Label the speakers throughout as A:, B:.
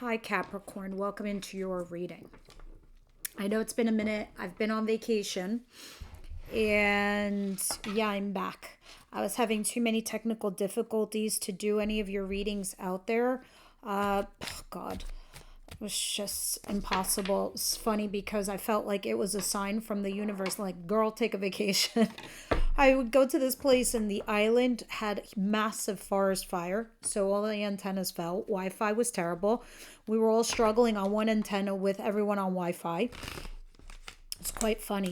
A: Hi, Capricorn. Welcome into your reading. I know it's been a minute. I've been on vacation. And yeah, I'm back. I was having too many technical difficulties to do any of your readings out there. God, it was just impossible. It's funny because I felt like it was a sign from the universe, like, girl, take a vacation. I would go to this place and the island had massive forest fire. So all the antennas fell. Wi-Fi was terrible. We were all struggling on one antenna with everyone on Wi-Fi. It's quite funny.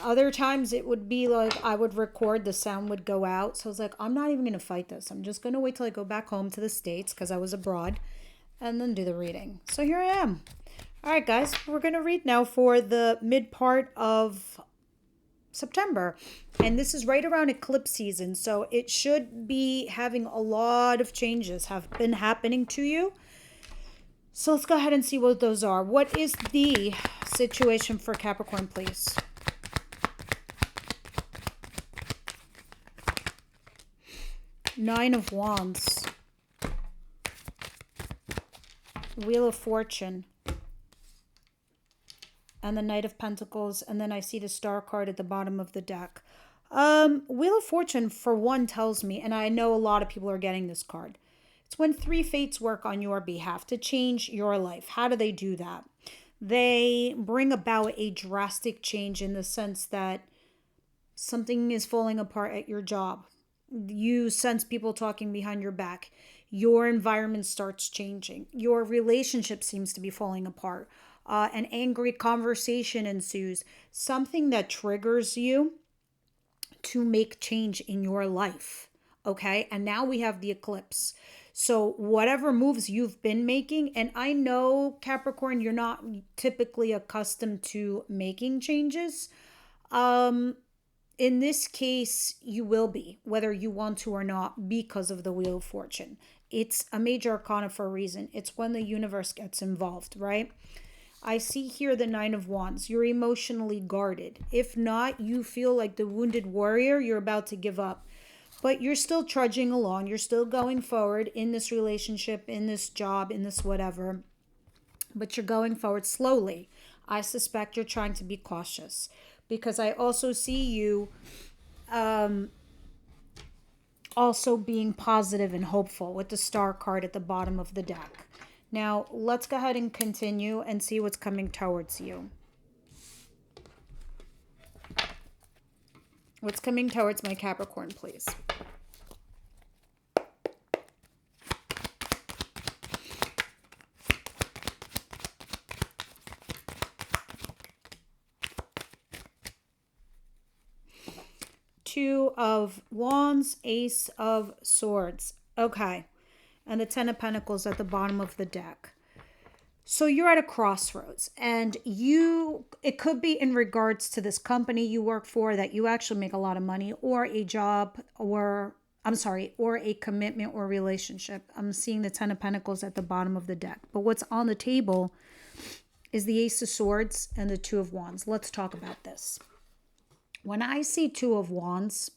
A: Other times it would be like I would record, the sound would go out. So I was like, I'm not even going to fight this. I'm just going to wait till I go back home to the States because I was abroad and then do the reading. So here I am. All right, guys, we're going to read now for the mid part of September. And this is right around eclipse season. So it should be having a lot of changes have been happening to you. So let's go ahead and see what those are. What is the situation for Capricorn, please? Nine of Wands. Wheel of Fortune. And the Knight of Pentacles. And then I see the Star card at the bottom of the deck. Wheel of Fortune, for one, tells me, and I know a lot of people are getting this card, it's when three fates work on your behalf to change your life. How do they do that? They bring about a drastic change in the sense that something is falling apart at your job. You sense people talking behind your back. Your environment starts changing. Your relationship seems to be falling apart. An angry conversation ensues. Something that triggers you to make change in your life. Okay? And now we have the eclipse. So whatever moves you've been making, and I know, Capricorn, you're not typically accustomed to making changes. In this case, you will be, whether you want to or not, because of the Wheel of Fortune. It's a major arcana for a reason. It's when the universe gets involved, right? I see here the Nine of Wands. You're emotionally guarded. If not, you feel like the wounded warrior. You're about to give up. But you're still trudging along. You're still going forward in this relationship, in this job, in this whatever. But you're going forward slowly. I suspect you're trying to be cautious. Because I also see you also being positive and hopeful with the Star card at the bottom of the deck. Now, let's go ahead and continue and see what's coming towards you. What's coming towards my Capricorn, please? Two of Wands, Ace of Swords. Okay. And the Ten of Pentacles at the bottom of the deck. So you're at a crossroads, and it could be in regards to this company you work for that you actually make a lot of money, or a job, or a commitment or relationship. I'm seeing the Ten of Pentacles at the bottom of the deck. But what's on the table is the Ace of Swords and the Two of Wands. Let's talk about this. When I see Two of Wands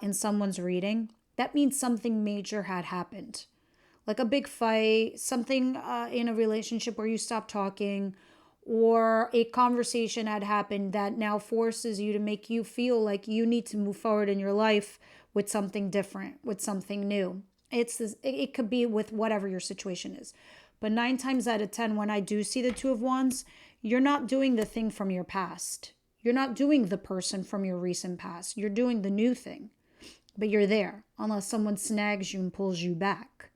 A: in someone's reading, that means something major had happened. Like a big fight, something in a relationship where you stop talking, or a conversation had happened that now forces you to make you feel like you need to move forward in your life with something different, with something new. It could be with whatever your situation is. But 9 times out of 10, when I do see the Two of Wands, you're not doing the thing from your past. You're not doing the person from your recent past. You're doing the new thing. But you're there, unless someone snags you and pulls you back.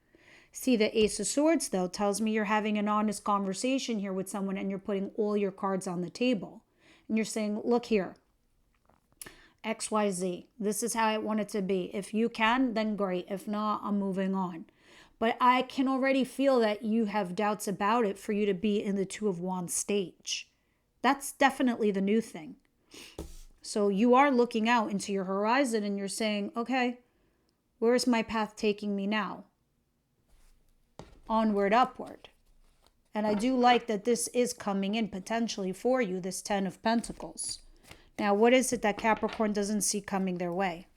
A: See, the Ace of Swords, though, tells me you're having an honest conversation here with someone and you're putting all your cards on the table. And you're saying, look here, XYZ, this is how I want it to be. If you can, then great. If not, I'm moving on. But I can already feel that you have doubts about it for you to be in the Two of Wands stage. That's definitely the new thing. So you are looking out into your horizon and you're saying, okay, where's my path taking me now? Onward, upward. And I do like that this is coming in potentially for you, this Ten of Pentacles. Now, what is it that Capricorn doesn't see coming their way?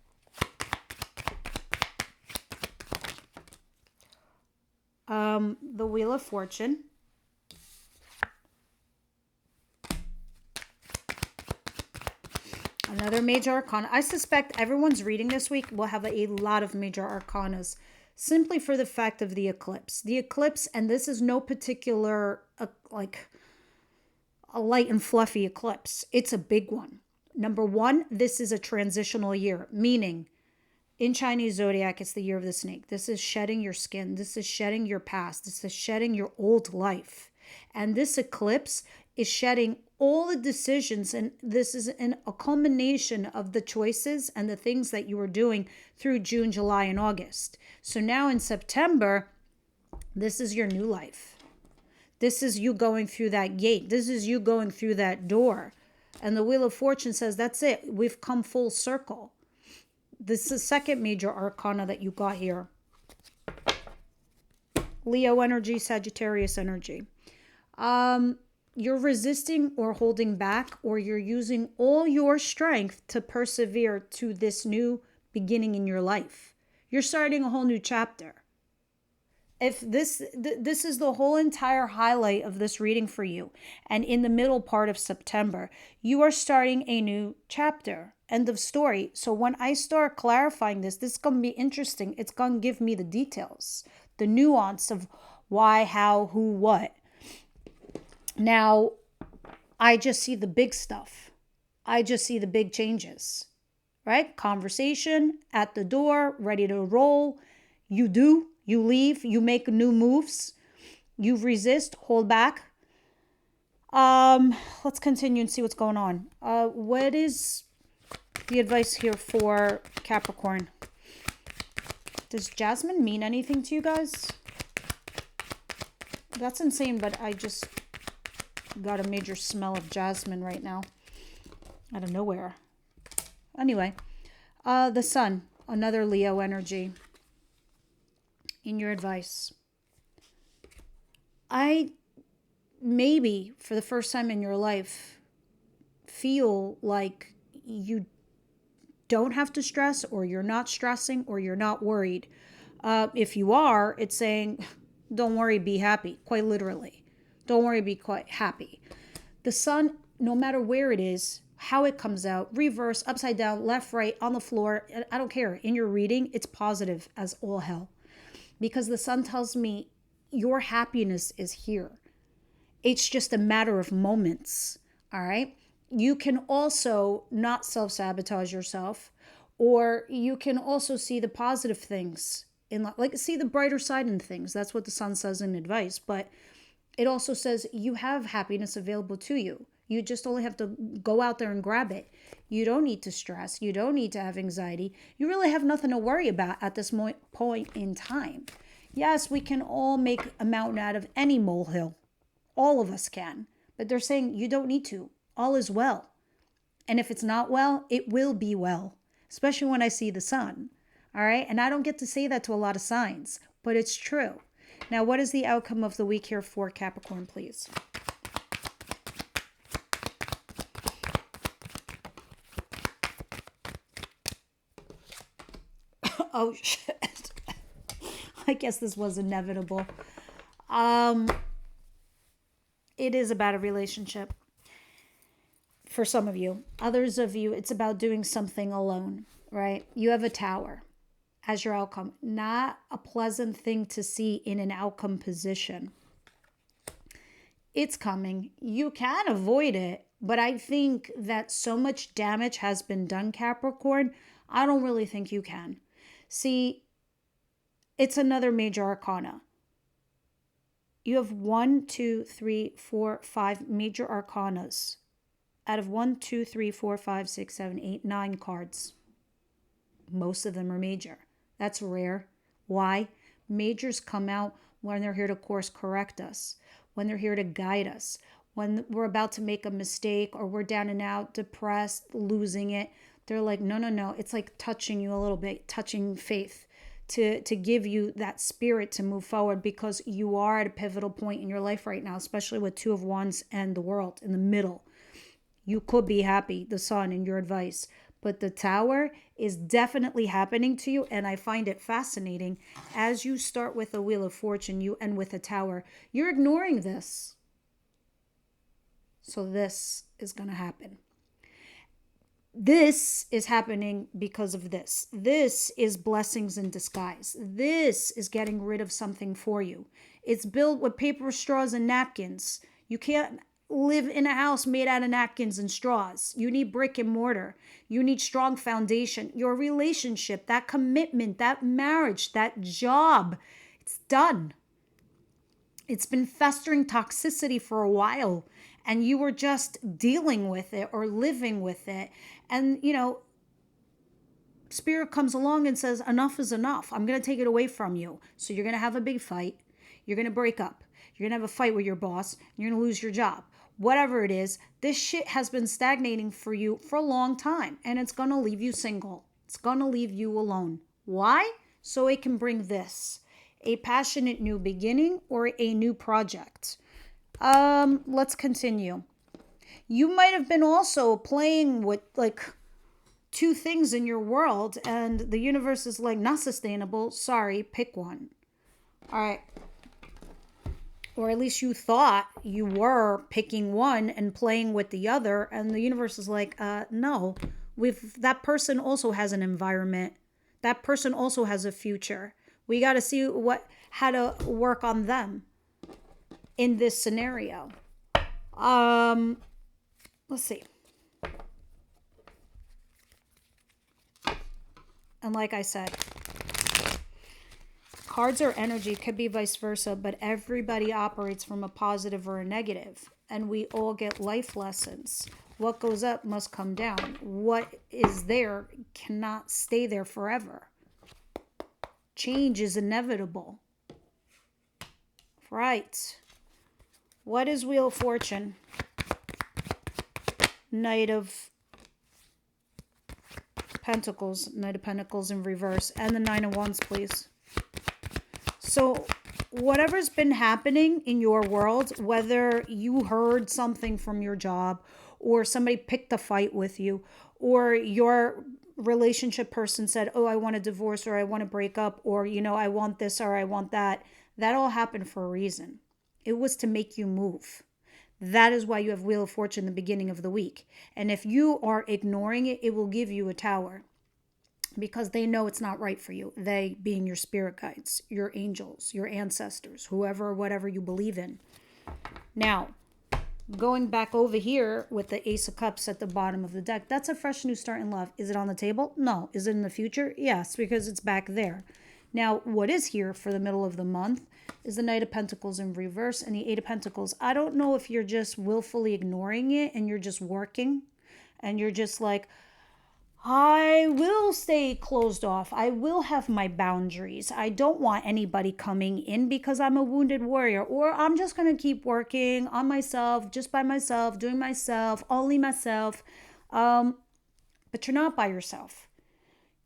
A: The Wheel of Fortune. Another major arcana. I suspect everyone's reading this week will have a lot of major arcanas simply for the fact of the eclipse. The eclipse, and this is no particular, like a light and fluffy eclipse. It's a big one. Number one, this is a transitional year, meaning in Chinese zodiac, it's the year of the snake. This is shedding your skin. This is shedding your past. This is shedding your old life. And this eclipse is shedding all the decisions. And this is a culmination of the choices and the things that you were doing through June, July, and August. So now in September, this is your new life. This is you going through that gate. This is you going through that door. And the Wheel of Fortune says, that's it. We've come full circle. This is the second major arcana that you got here. Leo energy, Sagittarius energy. You're resisting or holding back, or you're using all your strength to persevere to this new beginning in your life. You're starting a whole new chapter. If this is the whole entire highlight of this reading for you, and in the middle part of September, you are starting a new chapter. End of story. So when I start clarifying this is going to be interesting. It's going to give me the details, the nuance of why, how, who, what. Now, I just see the big stuff. I just see the big changes, right? Conversation at the door, ready to roll. You do. You leave, you make new moves, you resist, hold back. Let's continue and see what's going on. What is the advice here for Capricorn? Does jasmine mean anything to you guys? That's insane, but I just got a major smell of jasmine right now. Out of nowhere. Anyway, the sun, another Leo energy. In your advice, I maybe for the first time in your life feel like you don't have to stress, or you're not stressing, or you're not worried. If you are, it's saying, don't worry, be happy, quite literally. Don't worry, be quite happy. The sun, no matter where it is, how it comes out, reverse, upside down, left, right, on the floor, I don't care. In your reading, it's positive as all hell. Because the sun tells me your happiness is here. It's just a matter of moments, all right? You can also not self-sabotage yourself, or you can also see the positive things, like see the brighter side in things. That's what the sun says in advice, but it also says you have happiness available to you. You just only have to go out there and grab it. You don't need to stress. You don't need to have anxiety. You really have nothing to worry about at this point in time. Yes, we can all make a mountain out of any molehill. All of us can. But they're saying you don't need to. All is well. And if it's not well, it will be well. Especially when I see the sun. All right? And I don't get to say that to a lot of signs. But it's true. Now, what is the outcome of the week here for Capricorn, please? Oh, shit. I guess this was inevitable. It is about a relationship. For some of you. Others of you, it's about doing something alone, right? You have a tower as your outcome. Not a pleasant thing to see in an outcome position. It's coming. You can avoid it, but I think that so much damage has been done, Capricorn, I don't really think you can. See, it's another major arcana. You have 1, 2, 3, 4, 5 major arcanas. Out of 1, 2, 3, 4, 5, 6, 7, 8, 9 cards. Most of them are major. That's rare. Why? Majors come out when they're here to course correct us, when they're here to guide us, when we're about to make a mistake or we're down and out, depressed, losing it. They're like, no. It's like touching you a little bit, touching faith to give you that spirit to move forward, because you are at a pivotal point in your life right now, especially with 2 of Wands and the World in the middle. You could be happy, the sun, in your advice, But the Tower is definitely happening to you, and I find it fascinating. As you start with a Wheel of Fortune, you end with a Tower. You're ignoring this. So this is going to happen. This is happening because of this. This is blessings in disguise. This is getting rid of something for you. It's built with paper, straws, and napkins. You can't live in a house made out of napkins and straws. You need brick and mortar. You need strong foundation. Your relationship, that commitment, that marriage, that job, it's done. It's been festering toxicity for a while, and you were just dealing with it or living with it. And, Spirit comes along and says, enough is enough. I'm going to take it away from you. So you're going to have a big fight. You're going to break up. You're going to have a fight with your boss. You're going to lose your job. Whatever it is, this shit has been stagnating for you for a long time, and it's going to leave you single. It's going to leave you alone. Why? So it can bring this. A passionate new beginning or a new project. Let's continue. You might have been also playing with two things in your world, and the universe is like, not sustainable. Sorry, pick one. All right. Or at least you thought you were picking one and playing with the other, and the universe is like, no. That person also has an environment. That person also has a future. We got to see how to work on them in this scenario. Let's see. And like I said, cards are energy, could be vice versa, but everybody operates from a positive or a negative, and we all get life lessons. What goes up must come down. What is there cannot stay there forever. Change is inevitable. Right. What is Wheel of Fortune? Knight of Pentacles. Knight of Pentacles in reverse. And the Nine of Wands, please. So whatever's been happening in your world, whether you heard something from your job, or somebody picked a fight with you, or your relationship person said, oh, I want a divorce, or I want to break up, or, I want this, or I want that. That all happened for a reason. It was to make you move. That is why you have Wheel of Fortune the beginning of the week. And if you are ignoring it, it will give you a Tower. Because they know it's not right for you. They being your spirit guides, your angels, your ancestors, whoever, whatever you believe in. Now, going back over here with the Ace of Cups at the bottom of the deck, that's a fresh new start in love. Is it on the table? No. Is it in the future? Yes, because it's back there. Now, what is here for the middle of the month is the Knight of Pentacles in reverse and the Eight of Pentacles. I don't know if you're just willfully ignoring it and you're just working and you're just like, I will stay closed off. I will have my boundaries. I don't want anybody coming in because I'm a wounded warrior. Or I'm just going to keep working on myself, just by myself, doing myself, only myself. But you're not by yourself.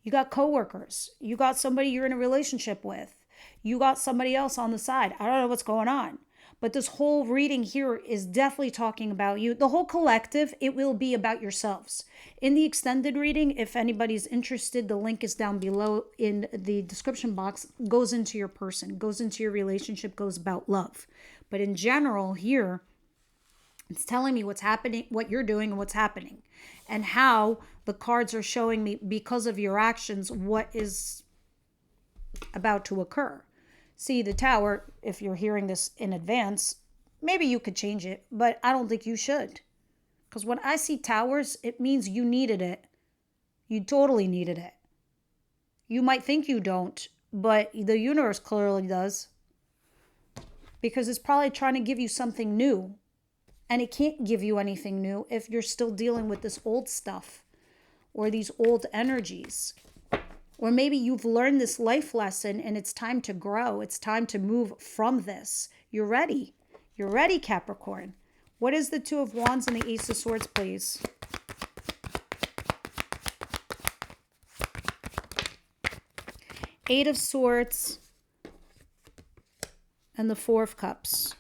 A: You got coworkers. You got somebody you're in a relationship with. You got somebody else on the side. I don't know what's going on. But this whole reading here is definitely talking about you. The whole collective, it will be about yourselves. In the extended reading, if anybody's interested, the link is down below in the description box. Goes into your person, goes into your relationship, goes about love. But in general here, it's telling me what's happening, what you're doing and what's happening. And how the cards are showing me, because of your actions, what is about to occur. See, the Tower, if you're hearing this in advance, maybe you could change it, but I don't think you should. Because when I see towers, it means you needed it. You totally needed it. You might think you don't, but the universe clearly does. Because it's probably trying to give you something new. And it can't give you anything new if you're still dealing with this old stuff or these old energies. Or maybe you've learned this life lesson and it's time to grow. It's time to move from this. You're ready. You're ready, Capricorn. What is the Two of Wands and the Ace of Swords, please? Eight of Swords and the Four of Cups.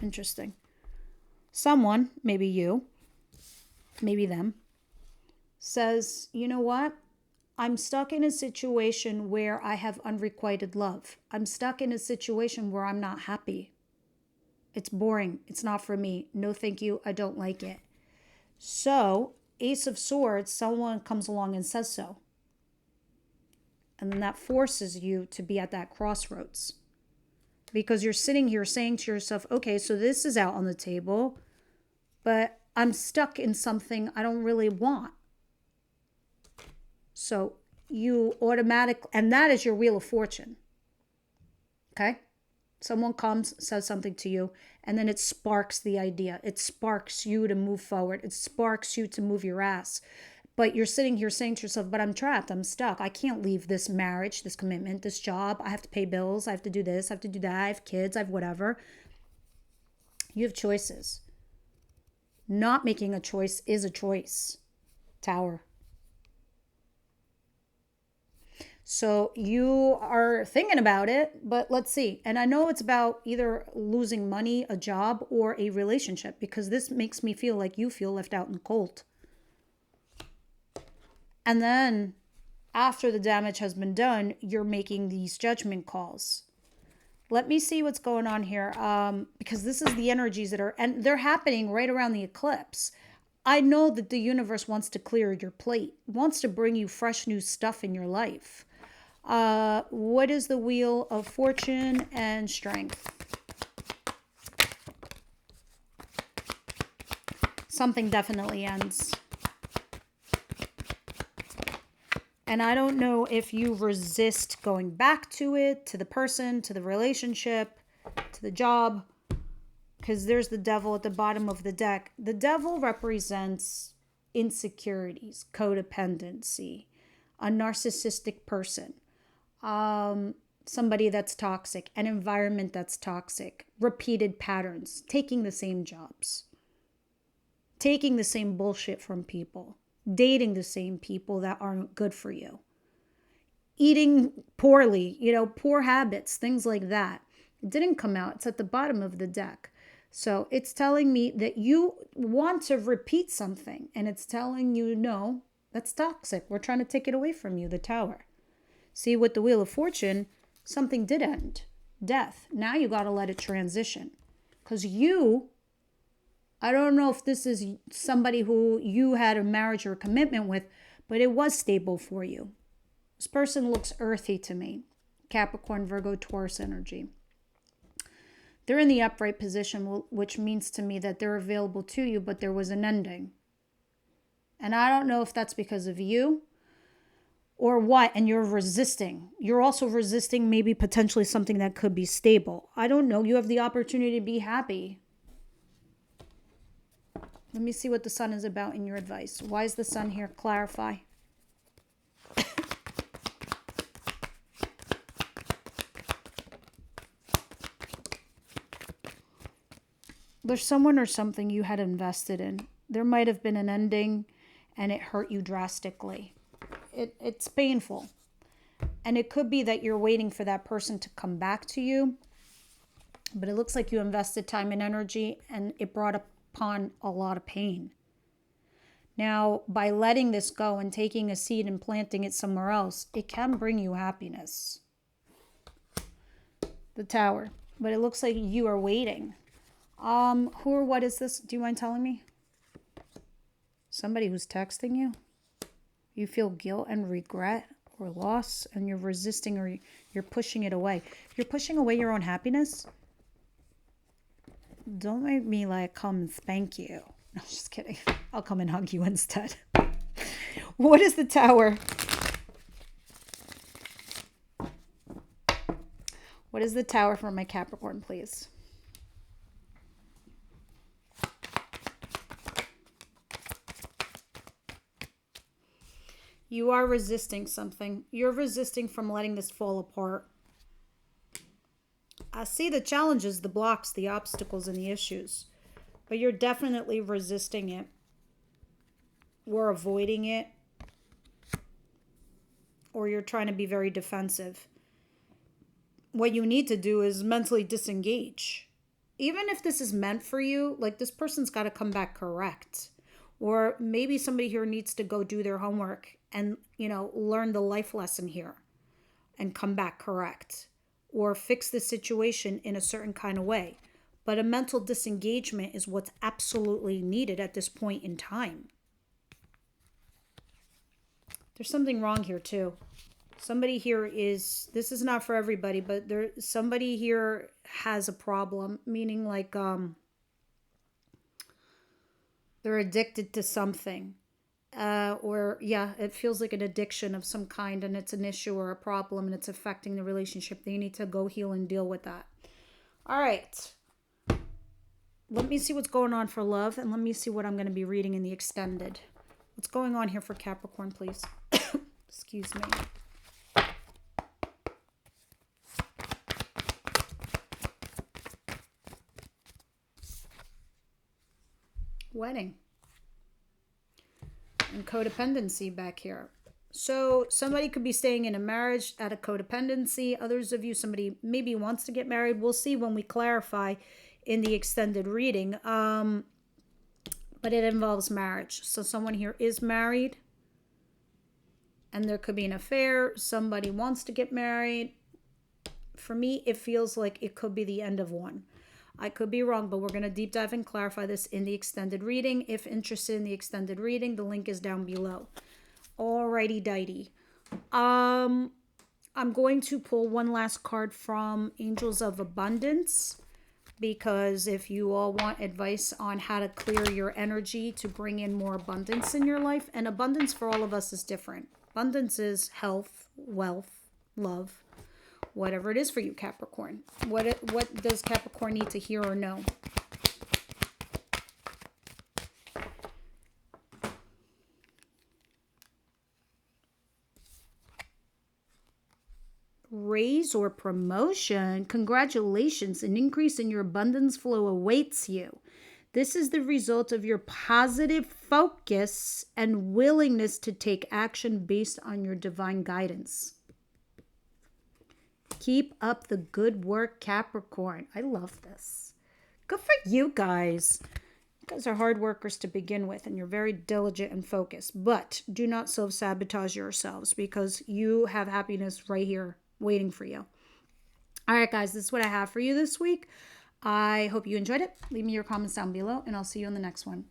A: Interesting. Someone, maybe you, maybe them, says, you know what? I'm stuck in a situation where I have unrequited love. I'm stuck in a situation where I'm not happy. It's boring. It's not for me. No, thank you. I don't like it. So, Ace of Swords, someone comes along and says so. And then that forces you to be at that crossroads. Because you're sitting here saying to yourself, okay, so this is out on the table, but I'm stuck in something I don't really want. So you automatically, and that is your Wheel of Fortune. Okay? Someone comes, says something to you, and then it sparks the idea. It sparks you to move forward. It sparks you to move your ass. But you're sitting here saying to yourself, but I'm trapped. I'm stuck. I can't leave this marriage, this commitment, this job. I have to pay bills. I have to do this. I have to do that. I have kids. I have whatever. You have choices. Not making a choice is a choice. Tower. So you are thinking about it, but let's see. And I know it's about either losing money, a job, or a relationship, because this makes me feel like you feel left out in the cold. And then after the damage has been done, you're making these judgment calls. Let me see what's going on here, because this is the energies that are, and they're happening right around the eclipse. I know that the universe wants to clear your plate, wants to bring you fresh new stuff in your life. What is the Wheel of Fortune and Strength? Something definitely ends. And I don't know if you resist going back to it, to the person, to the relationship, to the job, because there's the Devil at the bottom of the deck. The Devil represents insecurities, codependency, a narcissistic person, somebody that's toxic, an environment that's toxic, repeated patterns, taking the same jobs, taking the same bullshit from people, dating the same people that aren't good for you, eating poorly, poor habits, things like that. It didn't come out. It's at the bottom of the deck. So it's telling me that you want to repeat something, and it's telling you, no, that's toxic. We're trying to take it away from you, the Tower. See, with the Wheel of Fortune, something did end. Death. Now you got to let it transition. Because I don't know if this is somebody who you had a marriage or a commitment with, but it was stable for you. This person looks earthy to me. Capricorn, Virgo, Taurus energy. They're in the upright position, which means to me that they're available to you, but there was an ending. And I don't know if that's because of you or what, and you're resisting. You're also resisting maybe potentially something that could be stable. I don't know. You have the opportunity to be happy. Let me see what the Sun is about in your advice. Why is the Sun here? Clarify. There's someone or something you had invested in. There might have been an ending and it hurt you drastically. It's painful. And it could be that you're waiting for that person to come back to you. But it looks like you invested time and energy and it brought upon a lot of pain. Now, by letting this go and taking a seed and planting it somewhere else, it can bring you happiness. The Tower. But it looks like you are waiting. Who or what is this? Do you mind telling me? Somebody who's texting you? You feel guilt and regret or loss and you're resisting or you're pushing it away. You're pushing away your own happiness? Don't make me come and spank you. No, just kidding. I'll come and hug you instead. What is the Tower? What is the Tower for my Capricorn, please? You are resisting something. You're resisting from letting this fall apart. I see the challenges, the blocks, the obstacles, and the issues. But you're definitely resisting it. Or avoiding it. Or you're trying to be very defensive. What you need to do is mentally disengage. Even if this is meant for you, this person's got to come back correct. Or maybe somebody here needs to go do their homework and, learn the life lesson here and come back correct, or fix the situation in a certain kind of way. But a mental disengagement is what's absolutely needed at this point in time. There's something wrong here too. Somebody here this is not for everybody, but somebody here has a problem, meaning like they're addicted to something. It feels like an addiction of some kind, and it's an issue or a problem, and it's affecting the relationship. They need to go heal and deal with that. All right. Let me see what's going on for love, and let me see what I'm going to be reading in the extended. What's going on here for Capricorn, please? Excuse me. Wedding. And codependency back here. So somebody could be staying in a marriage at a codependency. Others of you, somebody maybe wants to get married. We'll see when we clarify in the extended reading. But it involves marriage. So someone here is married, and there could be an affair. Somebody wants to get married. For me, it feels like it could be the end of one. I could be wrong, but we're going to deep dive and clarify this in the extended reading. If interested in the extended reading, the link is down below. Alrighty dighty. I'm going to pull one last card from Angels of Abundance, because if you all want advice on how to clear your energy to bring in more abundance in your life, and abundance for all of us is different. Abundance is health, wealth, love, whatever it is for you, Capricorn. What does Capricorn need to hear or know? Raise or promotion. Congratulations. An increase in your abundance flow awaits you. This is the result of your positive focus and willingness to take action based on your divine guidance. Keep up the good work, Capricorn. I love this. Good for you guys. You guys are hard workers to begin with, and you're very diligent and focused. But do not self-sabotage yourselves, because you have happiness right here waiting for you. All right, guys, this is what I have for you this week. I hope you enjoyed it. Leave me your comments down below, and I'll see you in the next one.